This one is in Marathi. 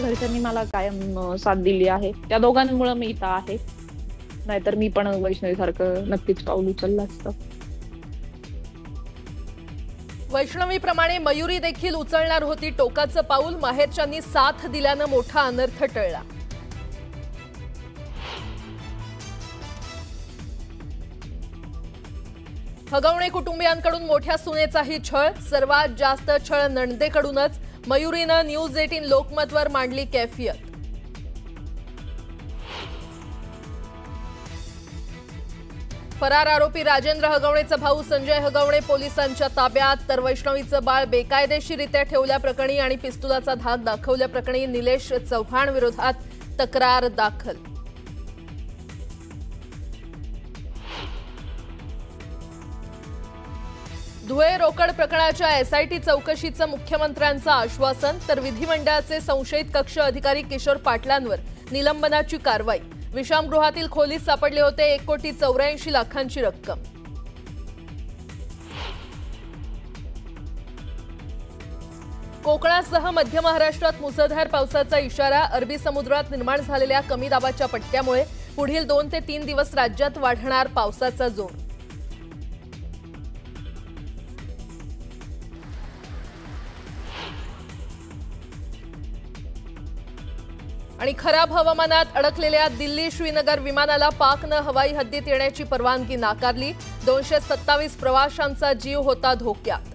घरच्यांनी मला कायम साथ दिली आहे. त्या दोघांमुळे मी इथं आहे. नाहीतर मी पण वैष्णवीसारखं नक्कीच पाऊल उचललं असतं. वैष्णवीप्रमाणे मयुरी देखील उचलणार होती टोकाचं पाऊल. माहेरच्यांनी साथ दिल्यानं मोठा अनर्थ टळला. हगवणे कुटुंबियांकडून मोठ्या सुनेचाही छळ. सर्वात जास्त छळ नणदेकडूनच. मयुरीनं न्यूज 18 लोकमतवर मांडली कैफियत. फरार आरोपी राजेंद्र हगवणेचा भाऊ संजय हगवणे पोलिसांच्या ताब्यात. तर वैष्णवीचं बाळ बेकायदेशीरित्या ठेवल्याप्रकरणी आणि पिस्तुलाचा धाक दाखवल्याप्रकरणी निलेश चव्हाण विरोधात तक्रार दाखल. धुळे रोकड प्रकरणाच्या एसआयटी चौकशीचं मुख्यमंत्र्यांचं आश्वासन. तर विधिमंडळाचे संशयित कक्ष अधिकारी किशोर पाटलांवर निलंबनाची कारवाई. विश्रामगृहातील खोलीत सापडले होते 1,84,00,000ची रक्कम. कोकणासह मध्य महाराष्ट्रात मुसळधार पावसाचा इशारा. अरबी समुद्रात निर्माण झालेल्या कमी दाबाच्या पट्ट्यामुळे पुढील 2 ते 3 दिवस राज्यात वाढणार पावसाचा जोर. आणि खराब हवामानात अडकलेल्या दिल्ली श्रीनगर विमानाला पाकनं हवाई हद्दीत येण्याची परवानगी नाकारली. 227 प्रवाशांचा जीव होता धोक्यात.